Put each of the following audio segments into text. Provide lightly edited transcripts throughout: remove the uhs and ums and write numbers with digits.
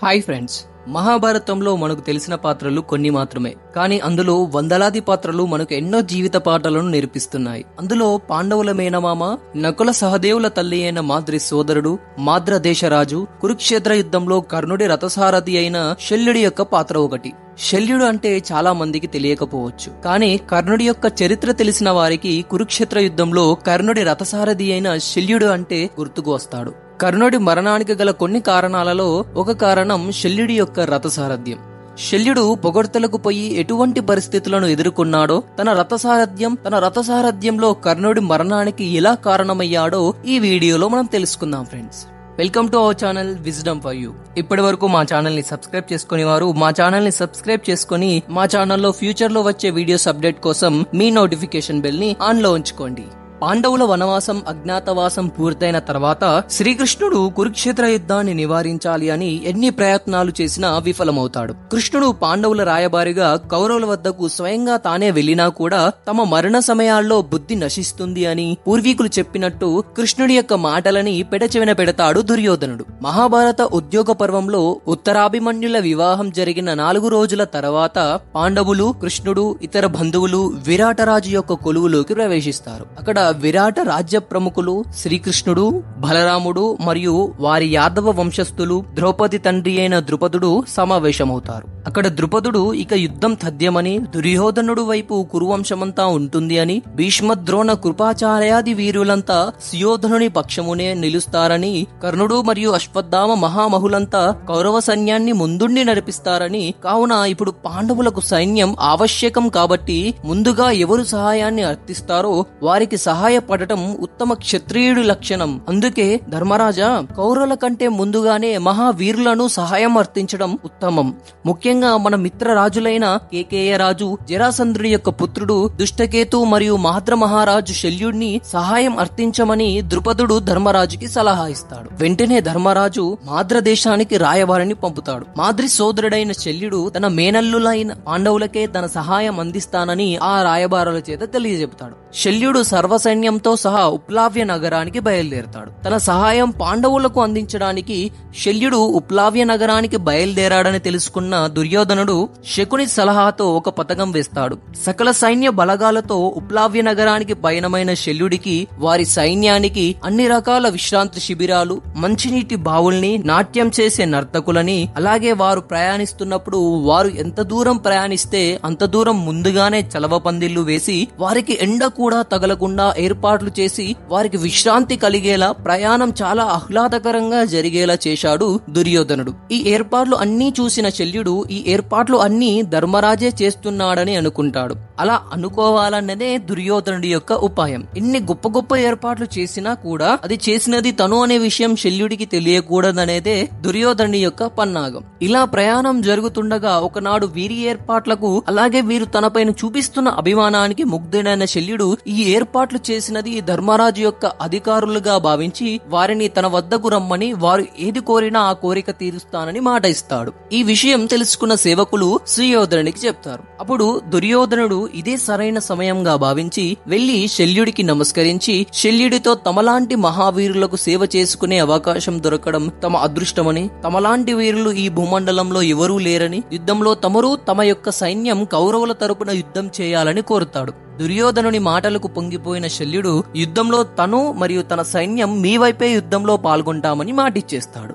Hi friends, మహాభారతంలో మనకు తెలిసిన పాత్రలు కొన్ని మాత్రమే, కానీ అందులో వందలాది పాత్రలు మనకు ఎన్నో జీవిత పాఠాలను నేర్పిస్తున్నాయి. అందులో పాండవుల మేనమామ నకుల సహదేవుల తల్లి అయిన మాద్రి సోదరుడు మాద్ర దేశరాజు కురుక్షేత్ర యుద్ధంలో కర్ణుడి రథసారథి అయిన శల్యుడి యొక్క పాత్ర ఒకటి. శల్యుడు అంటే చాలా మందికి తెలియకపోవచ్చు, కానీ కర్ణుడి యొక్క చరిత్ర తెలిసిన వారికి కురుక్షేత్ర యుద్ధంలో కర్ణుడి రథసారథి అయిన శల్యుడు అంటే గుర్తుకు వస్తాడు. కర్ణుడి మరణానికి గల కొన్ని కారణాలలో ఒక కారణం శల్యుడి యొక్క రథసారథ్యం. శల్యుడు పొగడ్తలకు పోయి ఎటువంటి పరిస్థితులను ఎదుర్కొన్నాడో, తన రథసారథ్యంలో కర్ణుడి మరణానికి ఎలా కారణమయ్యాడో ఈ వీడియోలో మనం తెలుసుకుందాం friends. Welcome to our channel wisdom for you. ఇప్పటి వరకు మా ఛానల్ ని సబ్స్క్రైబ్ చేసుకునే వారు మా ఛానల్ ని సబ్స్క్రైబ్ చేసుకుని మా ఛానల్లో ఫ్యూచర్ లో వచ్చే వీడియోస్ అప్డేట్ కోసం మీ నోటిఫికేషన్ బెల్ ని ఆన్ లో ఉంచుకోండి. పాండవుల వనవాసం అజ్ఞాతవాసం పూర్తయిన తర్వాత శ్రీకృష్ణుడు కురుక్షేత్ర యుద్ధాన్ని నివారించాలి అని ఎన్ని ప్రయత్నాలు చేసినా విఫలమవుతాడు. కృష్ణుడు పాండవుల రాయబారిగా కౌరవుల వద్దకు స్వయంగా తానే వెళ్లినా కూడా తమ మరణ సమయాల్లో బుద్ధి నశిస్తుంది అని పూర్వీకులు చెప్పినట్టు కృష్ణుడి యొక్క మాటలని పెడచెవిన పెడతాడు దుర్యోధనుడు. మహాభారత ఉద్యోగ పర్వంలో ఉత్తరాభిమన్యుల వివాహం జరిగిన 4 రోజుల తర్వాత పాండవులు, కృష్ణుడు, ఇతర బంధువులు విరాటరాజు యొక్క కొలువులోకి ప్రవేశిస్తారు. అక్కడ విరాట రాజ్య ప్రముఖులు శ్రీకృష్ణుడు, బలరాముడు మరియు వారి యాదవ వంశస్థులు, ద్రౌపది తండ్రి అయిన ద్రుపదుడు సమావేశమవుతారు. అక్కడ ద్రుపదుడు ఇక యుద్ధం తథ్యమని, దుర్యోధనుడు వైపు కురువంశమంతా ఉంటుంది అని, భీష్మ, ద్రోణ, కృపాచార్యాది వీరులంతా సుయోధనుని పక్షమునే నిలుస్తారని, కర్ణుడు మరియు అశ్వత్థామ మహామహులంతా కౌరవ సైన్యాన్ని ముందుండి నడిపిస్తారని, కావున ఇప్పుడు పాండవులకు సైన్యం ఆవశ్యకం కాబట్టి ముందుగా ఎవరు సహాయాన్ని అర్థిస్తారో వారికి సహాయపడటం ఉత్తమ క్షత్రియుడి లక్షణం. అందుకే ధర్మరాజా, కౌరవుల కంటే ముందుగానే మహావీరులను సహాయం అర్థించడం ఉత్తమం. ముఖ్యంగా మన మిత్ర రాజులైన కేకేయ రాజు, జరాసంధుడి యొక్క పుత్రుడు దుష్టకేతు మరియు మాద్ర మహారాజు శల్యుడిని సహాయం అర్థించమని ద్రుపదుడు ధర్మరాజుకి సలహా ఇస్తాడు. వెంటనే ధర్మరాజు మాద్ర దేశానికి రాయబారిని పంపుతాడు. మాద్రి సోదరుడైన శల్యుడు తన మేనల్లులైన పాండవులకే తన సహాయం అందిస్తానని ఆ రాయబారుల చేత తెలియజెప్తాడు. శల్యుడు సర్వసైన్యంతో సహా ఉప్లావ్య నగరానికి బయలుదేరతాడు. తన సహాయం పాండవులకు అందించడానికి శల్యుడు ఉప్లావ్య నగరానికి బయలుదేరాడని తెలుసుకున్న దుర్యోధనుడు శకుని సలహాతో ఒక పథకం వేస్తాడు. సకల సైన్య బలగాలతో ఉప్లావ్య నగరానికి పయనమైన శల్యుడికి, వారి సైన్యానికి అన్ని రకాల విశ్రాంతి శిబిరాలు, మంచినీటి బావుల్ని, నాట్యం చేసే నర్తకులని, అలాగే వారు ప్రయాణిస్తున్నప్పుడు వారు ఎంత దూరం ప్రయాణిస్తే అంత దూరం ముందుగానే చలవ పందిళ్లు వేసి వారికి ఎండ కూడా తగలకుండా ఏర్పాట్లు చేసి వారికి విశ్రాంతి కలిగేలా, ప్రయాణం చాలా ఆహ్లాదకరంగా జరిగేలా చేశాడు దుర్యోధనుడు. ఈ ఏర్పాట్లు అన్నీ చూసిన శల్యుడు ఈ ఏర్పాట్లు అన్నీ ధర్మరాజే చేస్తున్నాడని అనుకుంటాడు. అలా అనుకోవాలన్నదే దుర్యోధనుడి యొక్క ఉపాయం. ఎన్ని గొప్ప గొప్ప ఏర్పాట్లు చేసినా కూడా అది చేసినది తను అనే విషయం శల్యుడికి తెలియకూడదనేదే దుర్యోధనుడి యొక్క పన్నాగం. ఇలా ప్రయాణం జరుగుతుండగా ఒకనాడు వీరి ఏర్పాట్లకు, అలాగే వీరు తనపైన చూపిస్తున్న అభిమానానికి ముగ్ధుడైన శల్యుడు ఈ ఏర్పాట్లు చేసినది ధర్మరాజు యొక్క అధికారులుగా భావించి వారిని తన వద్దకు రమ్మని, వారు ఏది కోరినా ఆ కోరిక తీరుస్తానని మాట ఇస్తాడు. ఈ విషయం తెలుసుకున్న సేవకులు సుయోధనుడికి చెప్తారు. అప్పుడు దుర్యోధనుడు ఇదే సరైన సమయంగా భావించి వెళ్లి శల్యుడికి నమస్కరించి, శల్యుడితో తమలాంటి మహావీరులకు సేవ చేసుకునే అవకాశం దొరకడం తమ అదృష్టమని, తమలాంటి వీరులు ఈ భూమండలంలో ఎవరూ లేరని, యుద్ధంలో తమరు తమ యొక్క సైన్యం కౌరవుల తరపున యుద్ధం చేయాలని కోరుతాడు. దుర్యోధనుని మాటలకు పొంగిపోయిన శల్యుడు యుద్ధంలో తను మరియు తన సైన్యం మీ వైపే యుద్ధంలో పాల్గొంటామని మాటిచ్చేస్తాడు.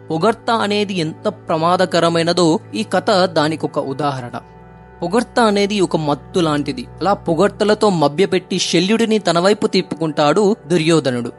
పొగడ్త అనేది ఎంత ప్రమాదకరమైనదో ఈ కథ దానికొక ఉదాహరణ. పొగడ్త అనేది ఒక మత్తు లాంటిది. అలా పొగడ్తలతో మభ్యపెట్టి శల్యుడిని తన వైపు తిప్పుకుంటాడు దుర్యోధనుడు.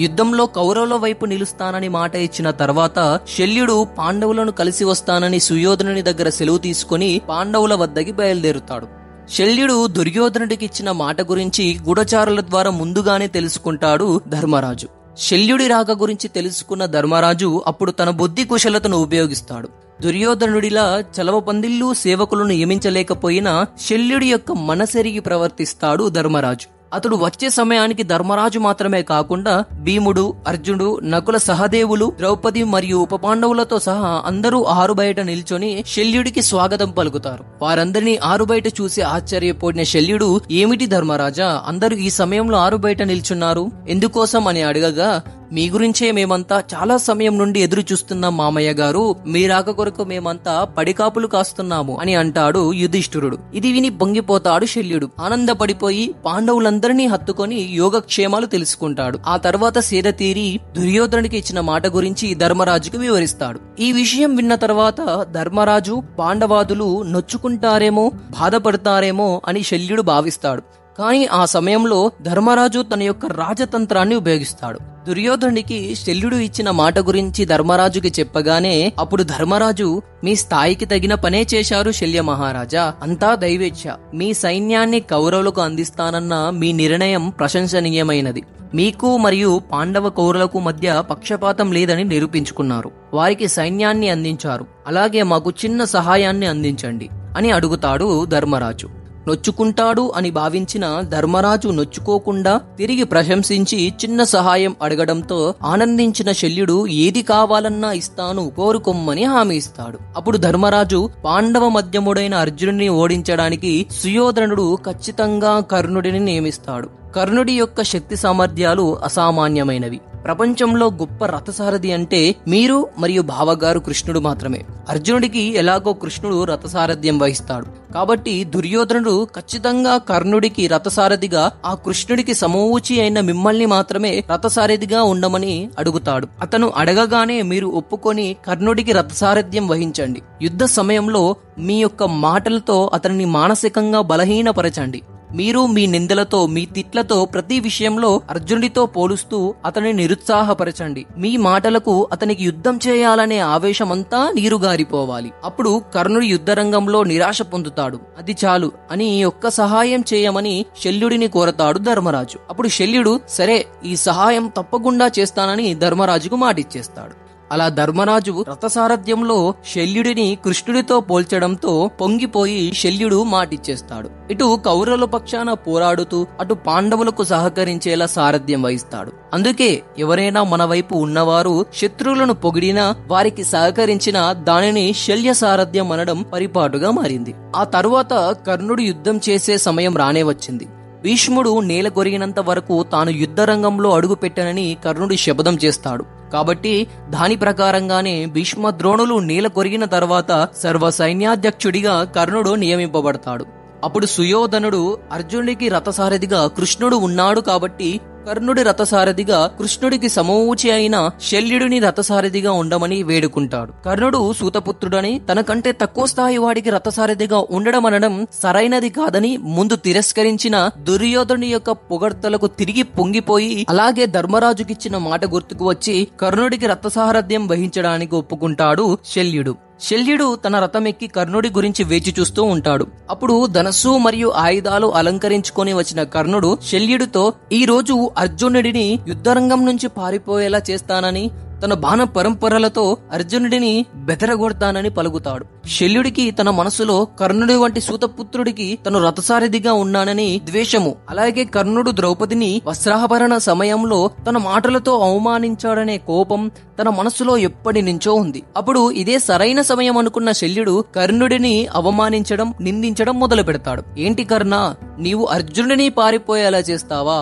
యుద్ధంలో కౌరవుల వైపు నిలుస్తానని మాట ఇచ్చిన తర్వాత శల్యుడు పాండవులను కలిసి వస్తానని సుయోధనుని దగ్గర సెలవు తీసుకుని పాండవుల వద్దకి బయలుదేరుతాడు. శల్యుడు దుర్యోధనుడికి ఇచ్చిన మాట గురించి గూఢచారుల ద్వారా ముందుగానే తెలుసుకుంటాడు ధర్మరాజు. శల్యుడి రాక గురించి తెలుసుకున్న ధర్మరాజు అప్పుడు తన బుద్ధి కుశలతను ఉపయోగిస్తాడు. దుర్యోధనుడిలా చలవ పందిళ్లు, సేవకులను నియమించలేకపోయినా శల్యుడి యొక్క మనసెరిగి ప్రవర్తిస్తాడు ధర్మరాజు. అతడు వచ్చే సమయానికి ధర్మరాజు మాత్రమే కాకుండా భీముడు, అర్జునుడు, నకుల సహదేవులు, ద్రౌపది మరియు ఉప పాండవులతో సహా అందరూ ఆరుబయట నిల్చొని శల్యుడికి స్వాగతం పలుకుతారు. వారందరినీ ఆరుబయట చూసి ఆశ్చర్యపోయిన శల్యుడు, ఏమిటి ధర్మరాజా, అందరూ ఈ సమయంలో ఆరుబయట నిల్చున్నారు, ఎందుకోసం అని అడగగా, మీ గురించే మేమంతా చాలా సమయం నుండి ఎదురు చూస్తున్నాం మామయ్య గారు, మీ రాక కొరకు మేమంతా పడికాపులు కాస్తున్నాము అని అంటాడు యుధిష్ఠిరుడు. ఇది విని పొంగిపోతాడు శల్యుడు. ఆనందపడిపోయి పాండవులందరినీ హత్తుకొని యోగక్షేమాలు తెలుసుకుంటాడు. ఆ తర్వాత సేద తీరి దుర్యోధనుడికి ఇచ్చిన మాట గురించి ధర్మరాజుకు వివరిస్తాడు. ఈ విషయం విన్న తర్వాత ధర్మరాజు పాండవాదులు నొచ్చుకుంటారేమో, బాధపడతారేమో అని శల్యుడు భావిస్తాడు. కానీ ఆ సమయంలో ధర్మరాజు తన యొక్క రాజతంత్రాన్ని ఉపయోగిస్తాడు. దుర్యోధనుడికి శల్యుడు ఇచ్చిన మాట గురించి ధర్మరాజుకి చెప్పగానే అప్పుడు ధర్మరాజు, మీ స్థాయికి తగిన పనే చేశారు శల్య మహారాజా, అంతా దైవేచ్ఛ. మీ సైన్యాన్ని కౌరవులకు అందిస్తానన్న మీ నిర్ణయం ప్రశంసనీయమైనది. మీకు మరియు పాండవ కౌరవులకు మధ్య పక్షపాతం లేదని నిరూపించుకున్నారు. వారికి సైన్యాన్ని అందించారు, అలాగే మాకు చిన్న సహాయాన్ని అందించండి అని అడుగుతాడు ధర్మరాజు. నొచ్చుకుంటాడు అని భావించిన ధర్మరాజు నొచ్చుకోకుండా తిరిగి ప్రశంసించి చిన్న సహాయం అడగడంతో ఆనందించిన శల్యుడు ఏది కావాలన్నా ఇస్తాను, కోరుకొమ్మని హామీ ఇస్తాడు. అప్పుడు ధర్మరాజు పాండవ మధ్యముడైన అర్జునుడిని ఓడించడానికి సుయోధనుడు ఖచ్చితంగా కర్ణుడిని నియమిస్తాడు. కర్ణుడి యొక్క శక్తి సామర్థ్యాలు అసామాన్యమైనవి. ప్రపంచంలో గొప్ప రథసారథి అంటే మీరు మరియు బావగారు కృష్ణుడు మాత్రమే. అర్జునుడికి ఎలాగో కృష్ణుడు రథసారథ్యం వహిస్తాడు కాబట్టి దుర్యోధనుడు ఖచ్చితంగా కర్ణుడికి రథసారథిగా, ఆ కృష్ణుడికి సమూచి అయిన మిమ్మల్ని మాత్రమే రథసారథిగా ఉండమని అడుగుతాడు. అతను అడగగానే మీరు ఒప్పుకొని కర్ణుడికి రథసారథ్యం వహించండి. యుద్ధ సమయంలో మీ యొక్క మాటలతో అతనిని మానసికంగా బలహీనపరచండి. మీరు మీ నిందలతో, మీ తిట్లతో ప్రతి విషయంలో అర్జునుడితో పోలుస్తూ అతనిని నిరుత్సాహపరచండి. మీ మాటలకు అతనికి యుద్ధం చేయాలనే ఆవేశమంతా నీరుగారిపోవాలి. అప్పుడు కర్ణుడి యుద్ధరంగంలో నిరాశ పొందుతాడు. అది చాలు అని ఒక్క సహాయం చేయమని శల్యుడిని కోరతాడు ధర్మరాజు. అప్పుడు శల్యుడు సరే, ఈ సహాయం తప్పకుండా చేస్తానని ధర్మరాజుకు మాటిచ్చేస్తాడు. అలా ధర్మరాజు రథసారథ్యంలో శల్యుడిని కృష్ణుడితో పోల్చడంతో పొంగిపోయి శల్యుడు మాటిచ్చేస్తాడు. ఇటు కౌరవుల పక్షాన పోరాడుతూ అటు పాండవులకు సహకరించేలా సారథ్యం వహిస్తాడు. అందుకే ఎవరైనా మన వైపు ఉన్నవారు శత్రువులను పొగిడినా, వారికి సహకరించినా దానిని శల్య సారథ్యం అనడం పరిపాటుగా మారింది. ఆ తరువాత కర్ణుడు యుద్ధం చేసే సమయం రానే వచ్చింది. భీష్ముడు నేల కొరిగినంత వరకు తాను యుద్ధరంగంలో అడుగు పెట్టనని కర్ణుడు శపథం చేస్తాడు. కాబట్టి దాని ప్రకారంగానే భీష్మ ద్రోణులు నేల కొరిగిన తర్వాత సర్వ సైన్యాధ్యక్షుడిగా కర్ణుడు నియమింపబడతాడు. అప్పుడు సుయోధనుడు అర్జునుడికి రథసారథిగా కృష్ణుడు ఉన్నాడు కాబట్టి కర్ణుడి రథసారథిగా కృష్ణుడికి సమూచి అయిన శల్యుడిని రథసారథిగా ఉండమని వేడుకుంటాడు. కర్ణుడు సూతపుత్రుడని తనకంటే తక్కువ స్థాయి వాడికి రథసారథిగా ఉండడం అనడం సరైనది కాదని ముందు తిరస్కరించిన దుర్యోధనుడి యొక్క పొగడ్తలకు తిరిగి పొంగిపోయి అలాగే ధర్మరాజుకిచ్చిన మాట గుర్తుకు వచ్చి కర్ణుడికి రథసారథ్యం వహించడానికి ఒప్పుకుంటాడు శల్యుడు. శల్యుడు తన రథమెక్కి కర్ణుడి గురించి వేచి చూస్తూ ఉంటాడు. అప్పుడు ధనస్సు మరియు ఆయుధాలు అలంకరించుకొని వచ్చిన కర్ణుడు శల్యుడితో ఈ రోజు అర్జునుడిని యుద్ధరంగం నుంచి పారిపోయేలా చేస్తానని, తన బాణ పరంపరలతో అర్జునుడిని బెదరగొడతానని పలుకుతాడు. శల్యుడికి తన మనసులో కర్ణుడి వంటి సూతపుత్రుడికి తను రథసారథిగా ఉన్నానని ద్వేషము, అలాగే కర్ణుడు ద్రౌపదిని వస్త్రాభరణ సమయంలో తన మాటలతో అవమానించాడనే కోపం తన మనసులో ఎప్పటి నుంచో ఉంది. అప్పుడు ఇదే సరైన సమయం అనుకున్న శల్యుడు కర్ణుడిని అవమానించడం, నిందించడం మొదలు పెడతాడు. ఏంటి కర్ణ, నీవు అర్జునుడిని పారిపోయేలా చేస్తావా?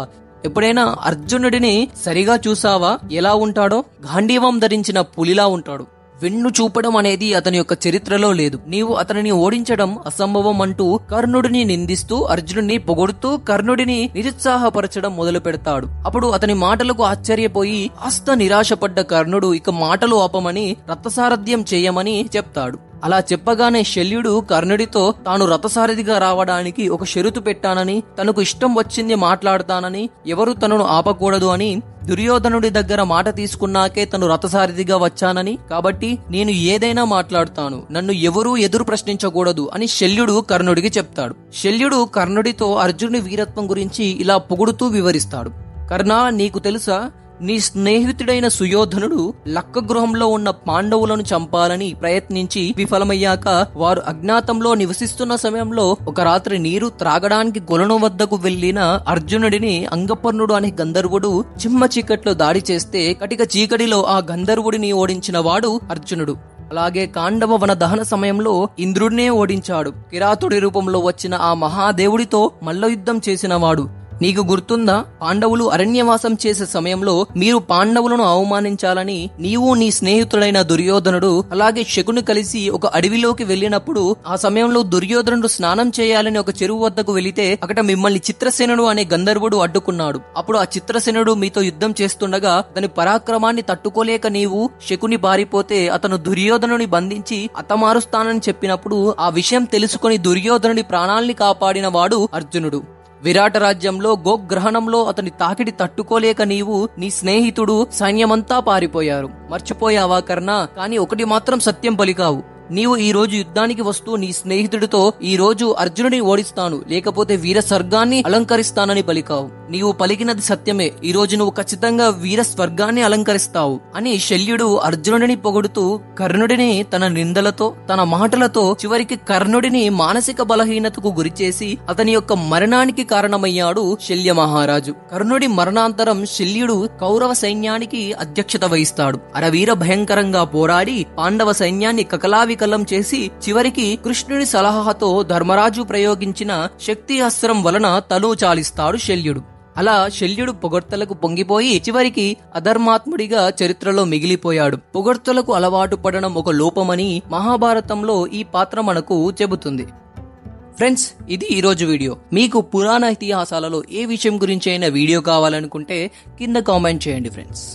ఎప్పుడైనా అర్జునుడిని సరిగా చూసావా? ఎలా ఉంటాడో? గాంధీవం ధరించిన పులిలా ఉంటాడు. వెన్ను చూపడం అనేది అతని యొక్క చరిత్రలో లేదు. నీవు అతనిని ఓడించడం అసంభవం అంటూ కర్ణుడిని నిందిస్తూ అర్జునుడిని పొగడుతూ కర్ణుడిని నిరుత్సాహపరచడం మొదలు పెడతాడు. అప్పుడు అతని మాటలకు ఆశ్చర్యపోయి కాస్త నిరాశపడ్డ కర్ణుడు ఇక మాటలు ఆపమని రథసారథ్యం చేయమని చెప్తాడు. అలా చెప్పగానే శల్యుడు కర్ణుడితో తాను రథసారథిగా రావడానికి ఒక షరతు పెట్టానని, తనకు ఇష్టం వచ్చింది మాట్లాడతానని, ఎవరు తనను ఆపకూడదు అని, దుర్యోధనుడి దగ్గర మాట తీసుకున్నాకే తను రథసారథిగా వచ్చానని, కాబట్టి నేను ఏదైనా మాట్లాడుతాను, నన్ను ఎవరూ ఎదురు ప్రశ్నించకూడదు అని శల్యుడు కర్ణుడికి చెప్తాడు. శల్యుడు కర్ణుడితో అర్జునుడి వీరత్వం గురించి ఇలా పొగుడుతూ వివరిస్తాడు. కర్ణ, నీకు తెలుసా, నీ స్నేహితుడైన సుయోధనుడు లక్క గృహంలో ఉన్న పాండవులను చంపాలని ప్రయత్నించి విఫలమయ్యాక వారు అజ్ఞాతంలో నివసిస్తున్న సమయంలో ఒక రాత్రి నీరు త్రాగడానికి కొలను వద్దకు వెళ్లిన అర్జునుడిని అంగపర్ణుడు అనే గంధర్వుడు చిమ్మ చీకట్లో దాడి చేస్తే కటిక చీకటిలో ఆ గంధర్వుడిని ఓడించిన వాడు అర్జునుడు. అలాగే కాండవ వన దహన సమయంలో ఇంద్రుడినే ఓడించాడు. కిరాతుడి రూపంలో వచ్చిన ఆ మహాదేవుడితో మల్ల యుద్ధం చేసిన వాడు. నీకు గుర్తుందా, పాండవులు అరణ్యవాసం చేసే సమయంలో మీరు పాండవులను అవమానించాలని నీవు నీ స్నేహితుడైన దుర్యోధనుడు అలాగే శకుని కలిసి ఒక అడవిలోకి వెళ్ళినప్పుడు ఆ సమయంలో దుర్యోధనుడు స్నానం చేయాలని ఒక చెరువు వద్దకు వెళితే అక్కడ మిమ్మల్ని చిత్రసేనుడు అనే గంధర్వుడు అడ్డుకున్నాడు. అప్పుడు ఆ చిత్రసేనుడు మీతో యుద్ధం చేస్తుండగా అతని పరాక్రమాన్ని తట్టుకోలేక నీవు శకుని పారిపోతే అతను దుర్యోధనుని బంధించి హతమారుస్తానని చెప్పినప్పుడు ఆ విషయం తెలుసుకొని దుర్యోధనుడి ప్రాణాల్ని కాపాడిన వాడు అర్జునుడు. విరాట రాజ్యంలో గోగ్రహణంలో అతని తాకిడి తట్టుకోలేక నీవు నీ స్నేహితుడు సైన్యమంతా పారిపోయారు. మర్చిపోయావా కర్ణ? కానీ ఒకటి మాత్రం సత్యం పలికావు. నీవు ఈ రోజు యుద్ధానికి వస్తూ నీ స్నేహితుడితో ఈ రోజు అర్జునుడిని ఓడిస్తాను లేకపోతే వీర స్వర్గాన్ని అలంకరిస్తానని పలికావు. నీవు పలికినది సత్యమే. ఈ రోజు నువ్వు ఖచ్చితంగా వీర స్వర్గాన్ని అలంకరిస్తావు అని శల్యుడు అర్జునుడిని పొగుడుతూ కర్ణుడిని తన నిందలతో తన మాటలతో చివరికి కర్ణుడిని మానసిక బలహీనతకు గురిచేసి అతని యొక్క మరణానికి కారణమయ్యాడు శల్య మహారాజు. కర్ణుడి మరణాంతరం శల్యుడు కౌరవ సైన్యానికి అధ్యక్షత వహిస్తాడు. అరవీర భయంకరంగా పోరాడి పాండవ సైన్యాన్ని కకలావికలం చేసి చివరికి కృష్ణుడి సలహాతో ధర్మరాజు ప్రయోగించిన శక్తి అస్త్రం వలన తలు చాలిస్తాడు శల్యుడు. అలా శల్యుడు పొగడ్తలకు పొంగిపోయి చివరికి అధర్మాత్ముడిగా చరిత్రలో మిగిలిపోయాడు. పొగడ్తలకు అలవాటు పడడం ఒక లోపమని మహాభారతంలో ఈ పాత్ర మనకు చెబుతుంది. ఫ్రెండ్స్, ఇది ఈరోజు వీడియో. మీకు పురాణ ఇతిహాసాలలో ఏ విషయం గురించి అయినా వీడియో కావాలనుకుంటే కింద కామెంట్ చేయండి ఫ్రెండ్స్.